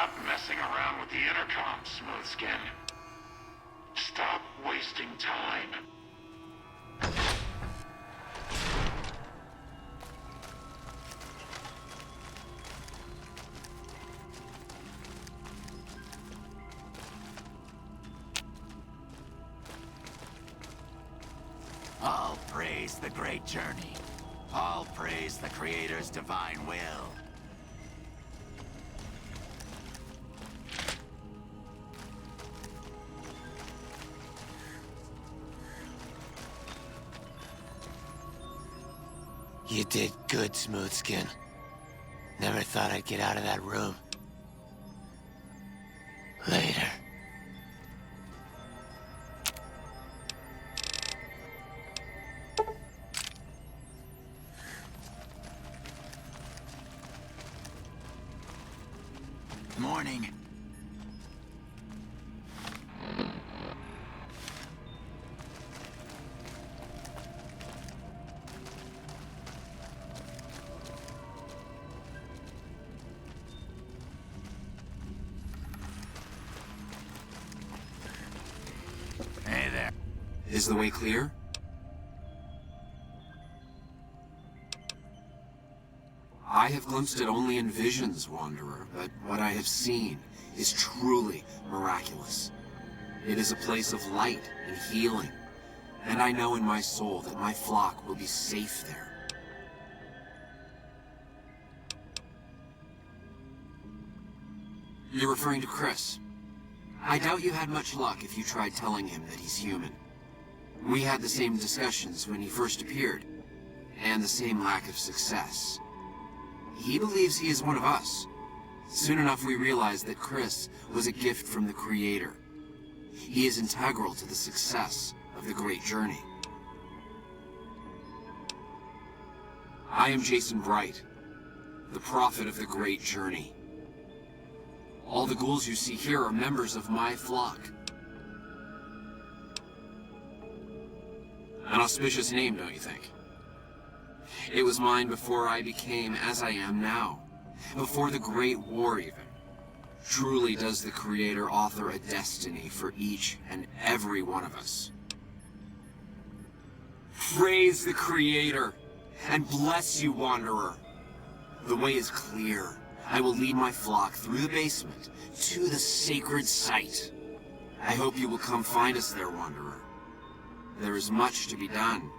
Stop messing around with the intercom, Smoothskin. Stop wasting time. All praise the great journey. All praise the Creator's divine will. You did good, Smoothskin. Never thought I'd get out of that room. Later. Morning. Hey there. Is the way clear? I have glimpsed it only in visions, Wanderer, but what I have seen is truly miraculous. It is a place of light and healing, and I know in my soul that my flock will be safe there. You're referring to Chris. I doubt you had much luck if you tried telling him that he's human. We had the same discussions when he first appeared, and the same lack of success. He believes he is one of us. Soon enough we realized that Chris was a gift from the Creator. He is integral to the success of the Great Journey. I am Jason Bright, the prophet of the Great Journey. All the ghouls you see here are members of my flock. An auspicious name, don't you think? It was mine before I became as I am now. Before the Great War, even. Truly does the Creator author a destiny for each and every one of us. Praise the Creator, and bless you, Wanderer. The way is clear. I will lead my flock through the basement to the sacred site. I hope you will come find us there, Wanderer. There is much to be done.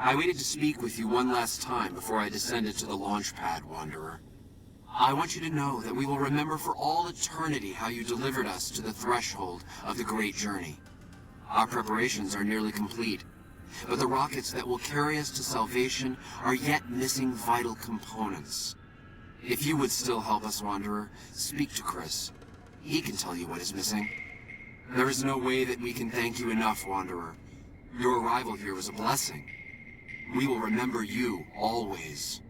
I waited to speak with you one last time before I descended to the launch pad, Wanderer. I want you to know that we will remember for all eternity how you delivered us to the threshold of the great journey. Our preparations are nearly complete, but the rockets that will carry us to salvation are yet missing vital components. If you would still help us, Wanderer, speak to Chris. He can tell you what is missing. There is no way that we can thank you enough, Wanderer. Your arrival here was a blessing. We will remember you always.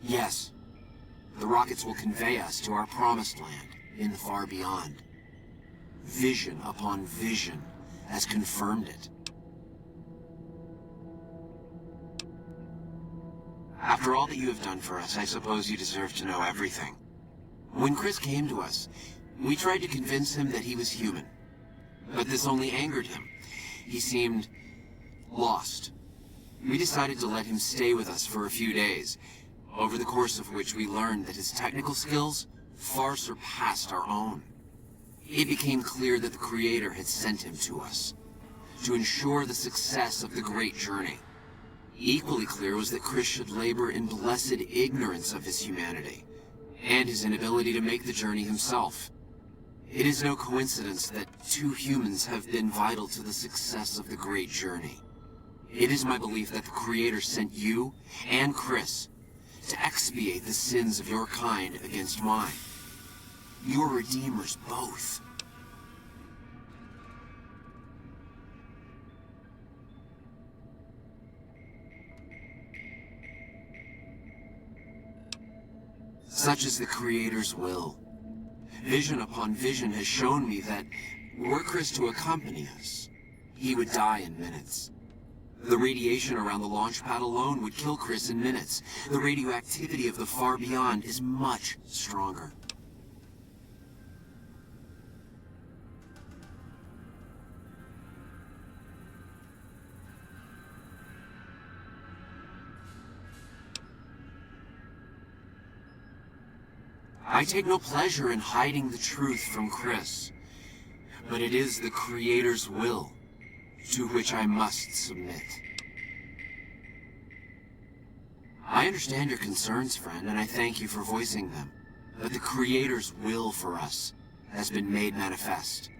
Yes, the rockets will convey us to our promised land in the far beyond. Vision upon vision has confirmed it. After all that you have done for us, I suppose you deserve to know everything. When Chris came to us, we tried to convince him that he was human. But this only angered him. He seemed lost. We decided to let him stay with us for a few days, over the course of which we learned that his technical skills far surpassed our own. It became clear that the Creator had sent him to us, to ensure the success of the great journey. Equally clear was that Chris should labor in blessed ignorance of his humanity, and his inability to make the journey himself. It is no coincidence that two humans have been vital to the success of the great journey. It is my belief that the Creator sent you and Chris to expiate the sins of your kind against mine. You are redeemers both. Such is the Creator's will. Vision upon vision has shown me that, were Chris to accompany us, he would die in minutes. The radiation around the launch pad alone would kill Chris in minutes. The radioactivity of the far beyond is much stronger. I take no pleasure in hiding the truth from Chris, but it is the Creator's will to which I must submit. I understand your concerns, friend, and I thank you for voicing them, but the Creator's will for us has been made manifest.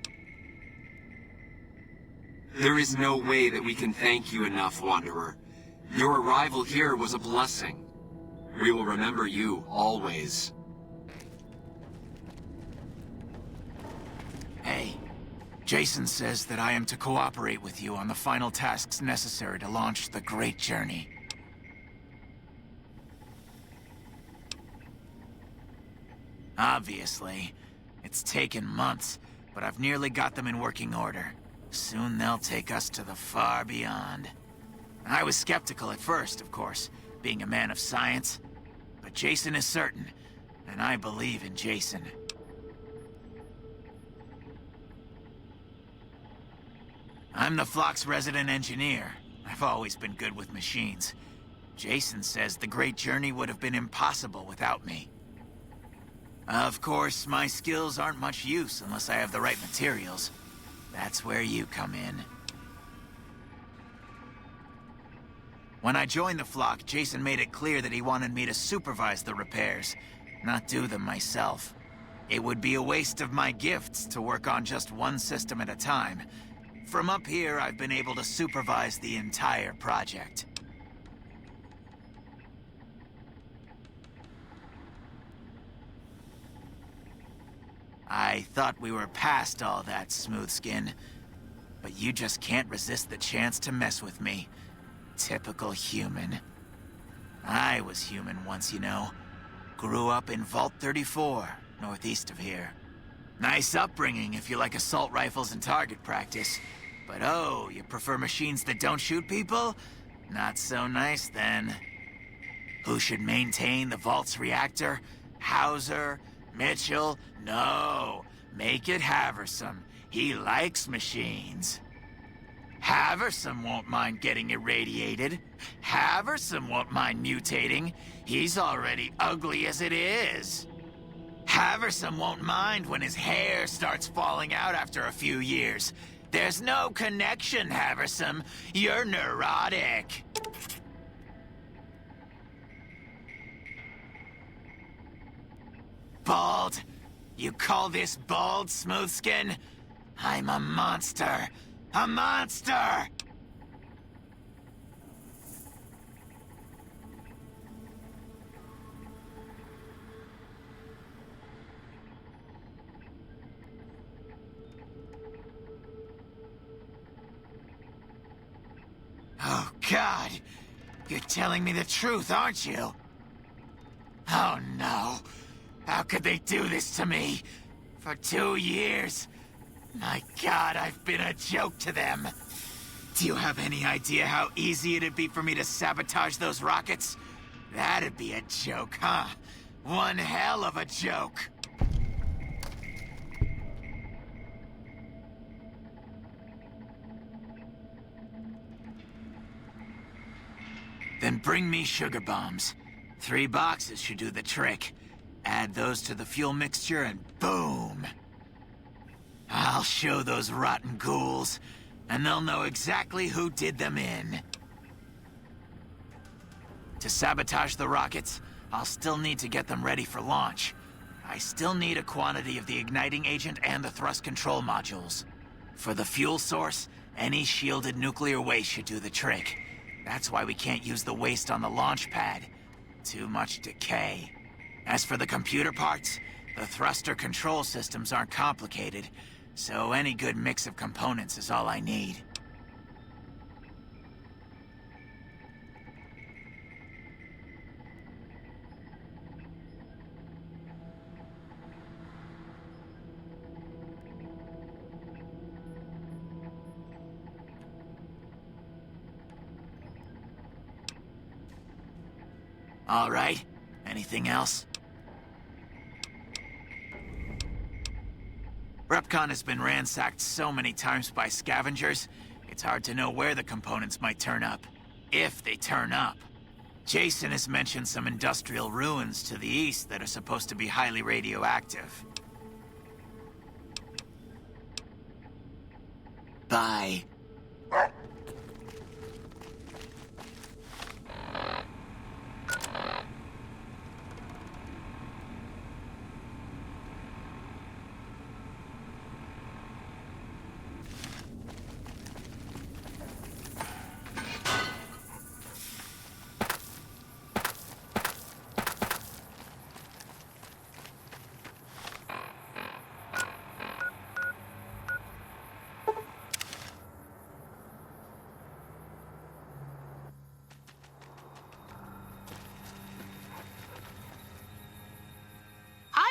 There is no way that we can thank you enough, Wanderer. Your arrival here was a blessing. We will remember you always. Hey, Jason says that I am to cooperate with you on the final tasks necessary to launch the Great Journey. Obviously, it's taken months, but I've nearly got them in working order. Soon they'll take us to the far beyond. I was skeptical at first, of course, being a man of science, but Jason is certain, and I believe in Jason. I'm the flock's resident engineer. I've always been good with machines. Jason says the Great Journey would have been impossible without me. Of course, my skills aren't much use unless I have the right materials. That's where you come in. When I joined the flock, Jason made it clear that he wanted me to supervise the repairs, not do them myself. It would be a waste of my gifts to work on just one system at a time. From up here, I've been able to supervise the entire project. I thought we were past all that, Smoothskin. But you just can't resist the chance to mess with me. Typical human. I was human once, you know. Grew up in Vault 34, northeast of here. Nice upbringing if you like assault rifles and target practice. But oh, you prefer machines that don't shoot people? Not so nice then. Who should maintain the Vault's reactor? Hauser? Mitchell? No. Make it Haversam. He likes machines. Haversam won't mind getting irradiated. Haversam won't mind mutating. He's already ugly as it is. Haversam won't mind when his hair starts falling out after a few years. There's no connection, Haversam. You're neurotic. Bald? You call this bald, Smoothskin? I'm a monster. A monster! Oh, God. You're telling me the truth, aren't you? Oh, no. How could they do this to me? For 2 years. My God, I've been a joke to them. Do you have any idea how easy it'd be for me to sabotage those rockets? That'd be a joke, huh? One hell of a joke. Then bring me sugar bombs. 3 boxes should do the trick. Add those to the fuel mixture and boom! I'll show those rotten ghouls, and they'll know exactly who did them in. To sabotage the rockets, I'll still need to get them ready for launch. I still need a quantity of the igniting agent and the thrust control modules. For the fuel source, any shielded nuclear waste should do the trick. That's why we can't use the waste on the launch pad. Too much decay. As for the computer parts, the thruster control systems aren't complicated, so any good mix of components is all I need. All right. Anything else? Repcon has been ransacked so many times by scavengers, it's hard to know where the components might turn up. If they turn up. Jason has mentioned some industrial ruins to the east that are supposed to be highly radioactive. Bye.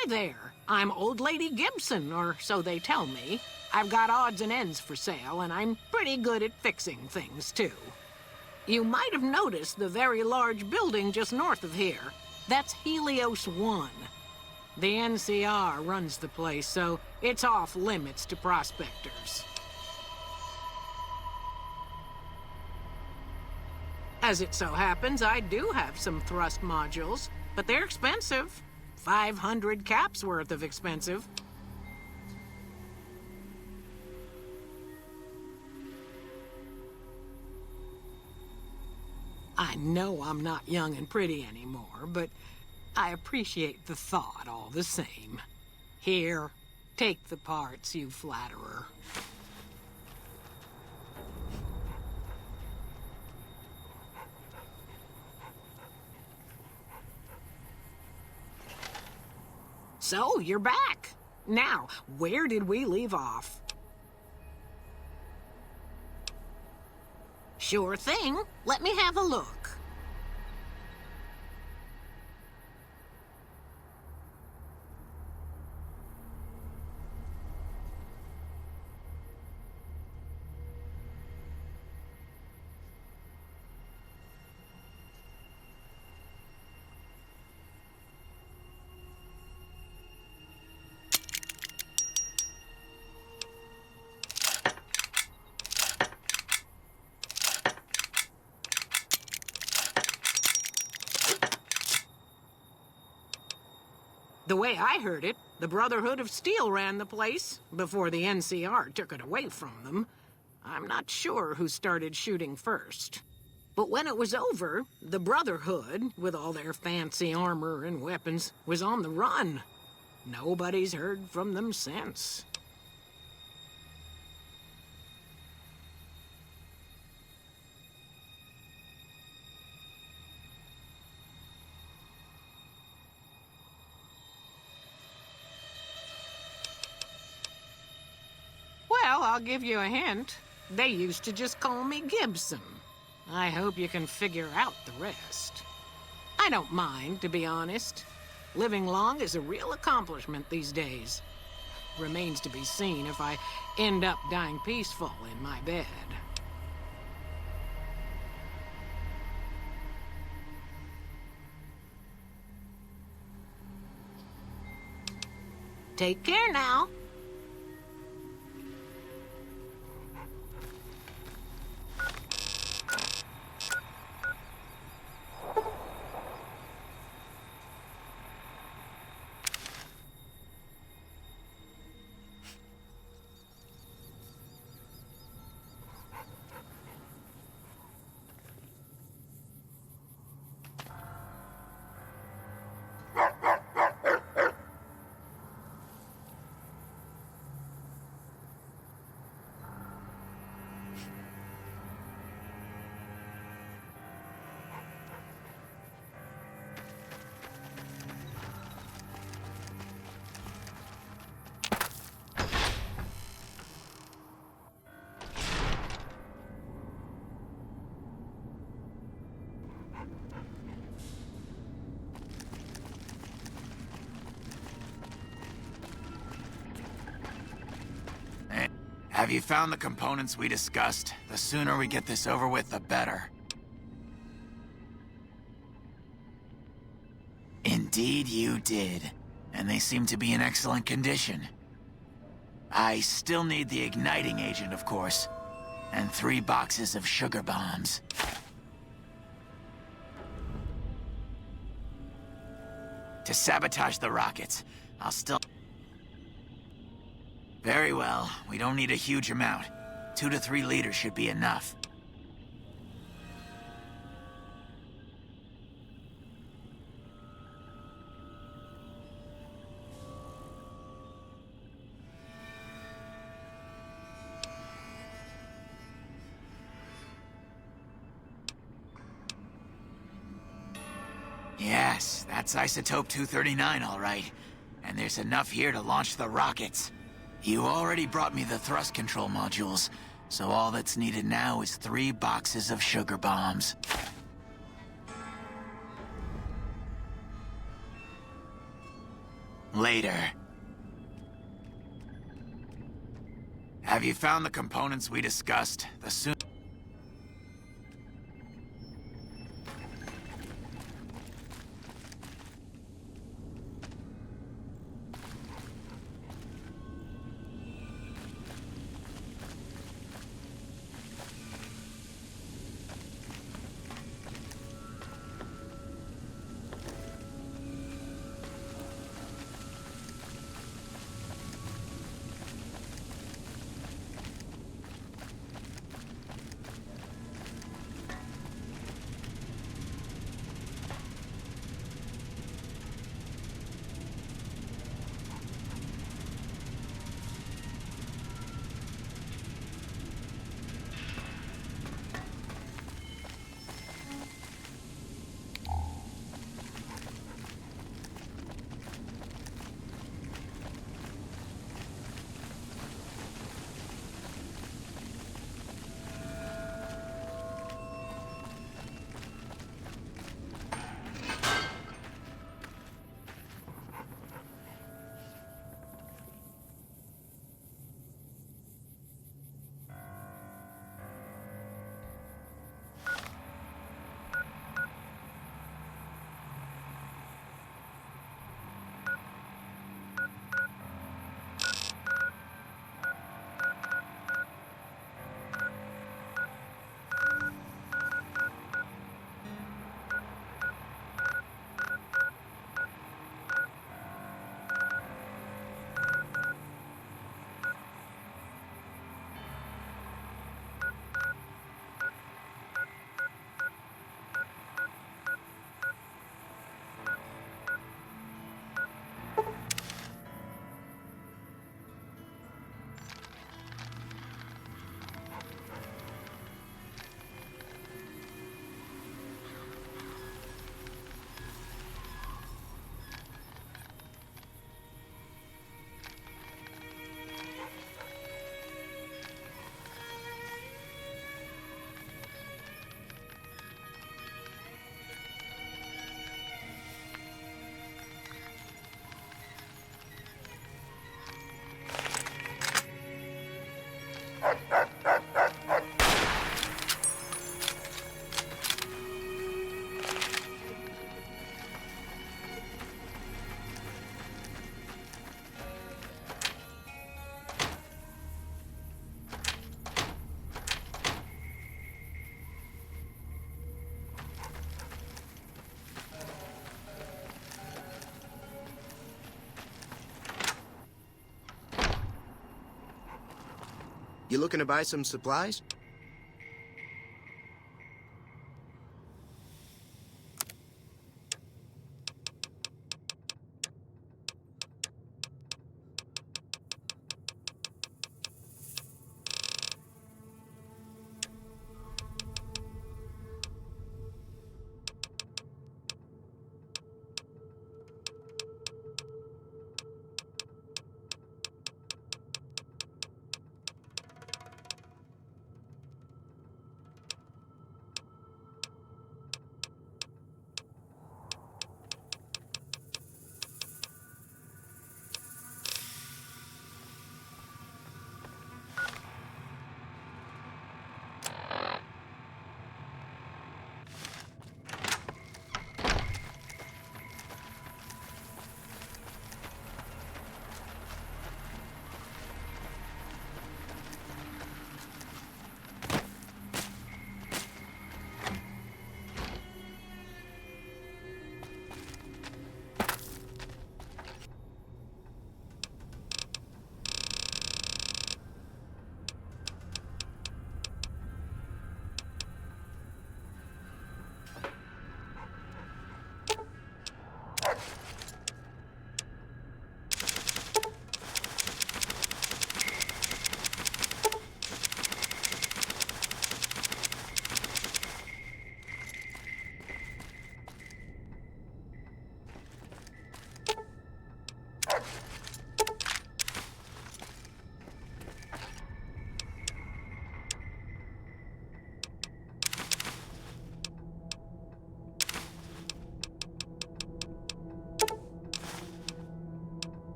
Hi there. I'm Old Lady Gibson, or so they tell me. I've got odds and ends for sale, and I'm pretty good at fixing things, too. You might have noticed the very large building just north of here. That's Helios 1. The NCR runs the place, so it's off limits to prospectors. As it so happens, I do have some thrust modules, but they're expensive. 500 caps worth of expensive. I know I'm not young and pretty anymore, but I appreciate the thought all the same. Here, take the parts, you flatterer. So, you're back. Now, where did we leave off? Sure thing. Let me have a look. The way I heard it, the Brotherhood of Steel ran the place before the NCR took it away from them. I'm not sure who started shooting first. But when it was over, the Brotherhood, with all their fancy armor and weapons, was on the run. Nobody's heard from them since. Well, I'll give you a hint. They used to just call me Gibson. I hope you can figure out the rest. I don't mind, to be honest. Living long is a real accomplishment these days. Remains to be seen if I end up dying peaceful in my bed. Take care now. Have you found the components we discussed? The sooner we get this over with, the better. Indeed you did. And they seem to be in excellent condition. I still need the igniting agent, of course. And 3 boxes of sugar bombs. To sabotage the rockets, I'll still... Very well. We don't need a huge amount. 2 to 3 liters should be enough. Yes, that's isotope 239, all right. And there's enough here to launch the rockets. You already brought me the thrust control modules, so all that's needed now is 3 boxes of sugar bombs. Later. Have you found the components we discussed? The soon... You looking to buy some supplies?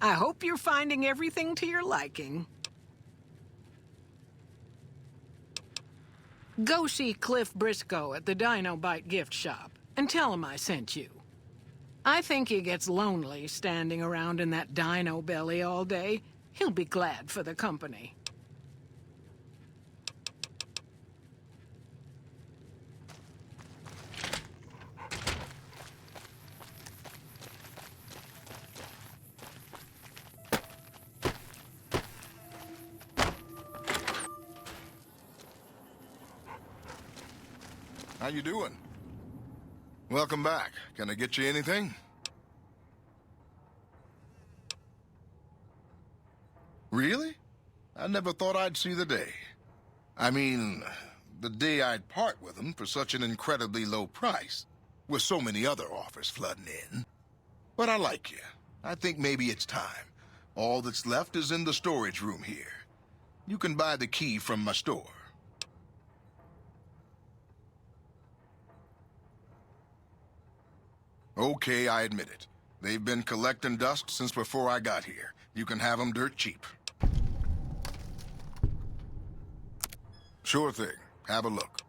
I hope you're finding everything to your liking. Go see Cliff Briscoe at the Dino Bite gift shop and tell him I sent you. I think he gets lonely standing around in that dino belly all day. He'll be glad for the company. How you doing? Welcome back. Can I get you anything? Really? I never thought I'd see the day. I mean, the day I'd part with them for such an incredibly low price, with so many other offers flooding in. But I like you. I think maybe it's time. All that's left is in the storage room here. You can buy the key from my store. Okay, I admit it. They've been collecting dust since before I got here. You can have them dirt cheap. Sure thing. Have a look.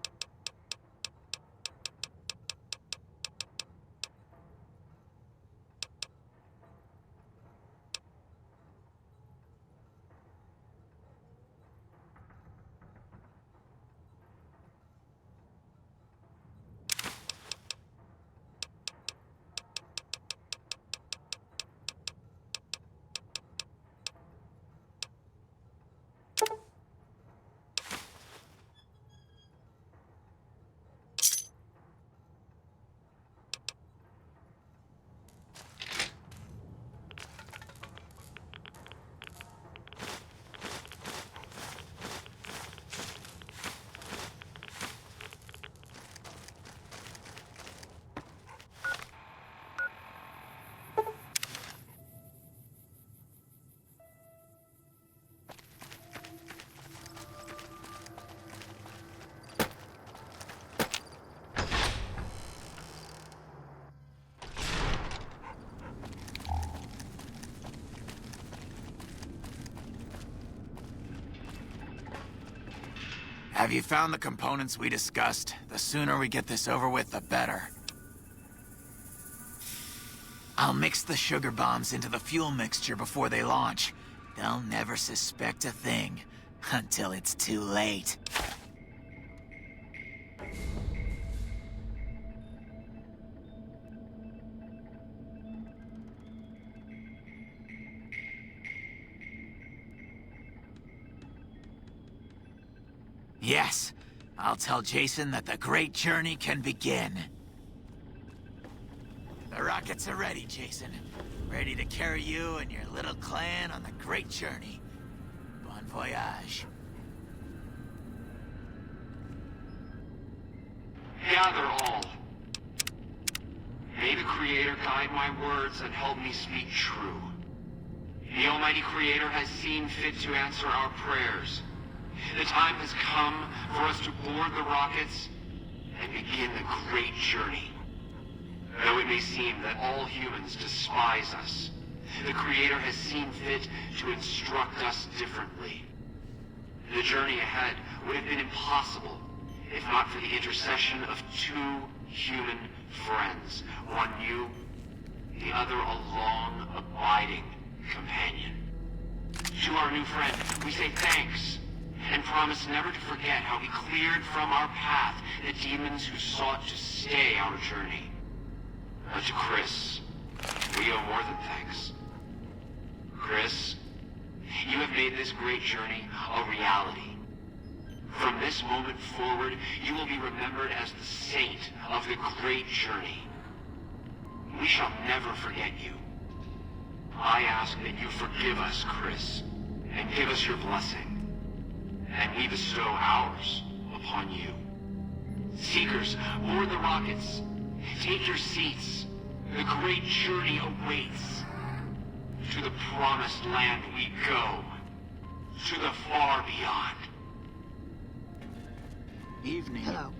Have you found the components we discussed? The sooner we get this over with, the better. I'll mix the sugar bombs into the fuel mixture before they launch. They'll never suspect a thing until it's too late. Yes, I'll tell Jason that the great journey can begin. The rockets are ready, Jason. Ready to carry you and your little clan on the great journey. Bon voyage. Gather all. May the Creator guide my words and help me speak true. The Almighty Creator has seen fit to answer our prayers. The time has come for us to board the rockets and begin the great journey. Though it may seem that all humans despise us, the Creator has seen fit to instruct us differently. The journey ahead would have been impossible if not for the intercession of two human friends, one new, the other a long, abiding companion. To our new friend, we say thanks, and promise never to forget how he cleared from our path the demons who sought to stay our journey. But to Chris, we owe more than thanks. Chris, you have made this great journey a reality. From this moment forward, you will be remembered as the saint of the great journey. We shall never forget you. I ask that you forgive us, Chris, and give us your blessing. And we bestow ours upon you. Seekers, board the rockets. Take your seats. The great journey awaits. To the promised land we go. To the far beyond. Evening. Hello.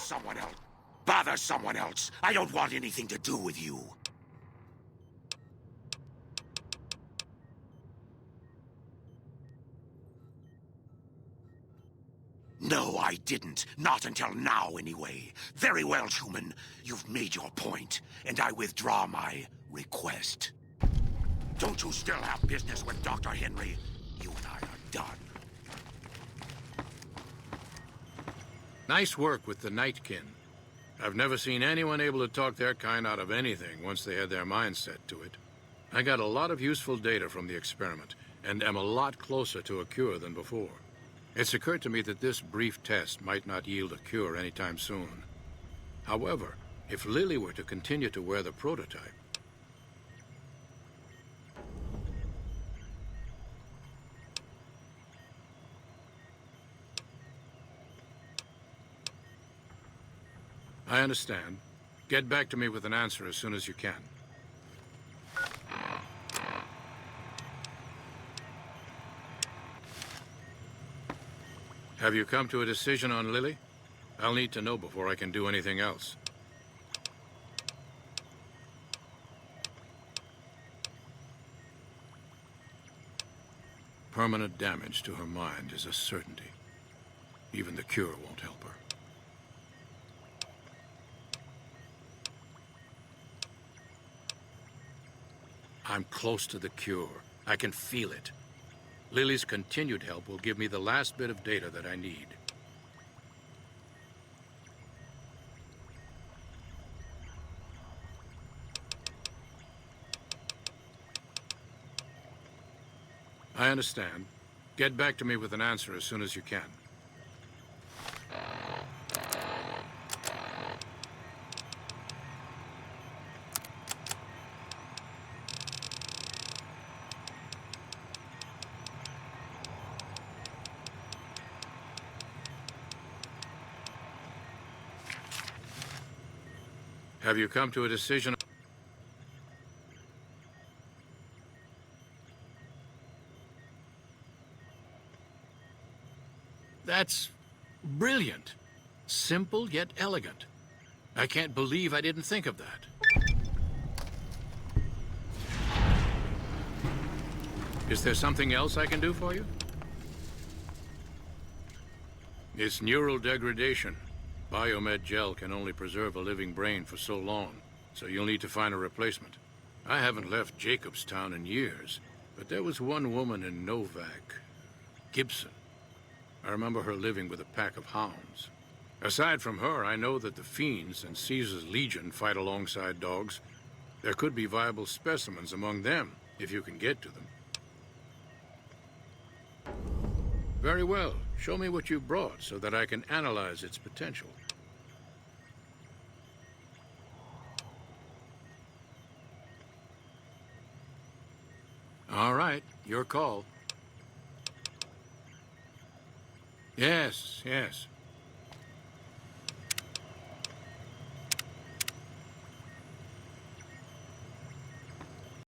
someone else. Bother someone else. I don't want anything to do with you. No, I didn't. Not until now, anyway. Very well, human. You've made your point, and I withdraw my request. Don't you still have business with Dr. Henry? You and I are done. Nice work with the Nightkin. I've never seen anyone able to talk their kind out of anything once they had their mind set to it. I got a lot of useful data from the experiment, and am a lot closer to a cure than before. It's occurred to me that this brief test might not yield a cure anytime soon. However, if Lily were to continue to wear the prototype... I understand. Get back to me with an answer as soon as you can. Have you come to a decision on Lily? I'll need to know before I can do anything else. Permanent damage to her mind is a certainty. Even the cure won't help her. I'm close to the cure. I can feel it. Lily's continued help will give me the last bit of data that I need. I understand. Get back to me with an answer as soon as you can. Have you come to a decision? That's brilliant. Simple yet elegant. I can't believe I didn't think of that. Is there something else I can do for you? It's neural degradation. Biomed gel can only preserve a living brain for so long, so you'll need to find a replacement. I haven't left Jacobstown in years, but there was one woman in Novak, Gibson. I remember her living with a pack of hounds. Aside from her, I know that the Fiends and Caesar's Legion fight alongside dogs. There could be viable specimens among them, if you can get to them. Very well. Show me what you brought so that I can analyze its potential. All right, your call. Yes, yes.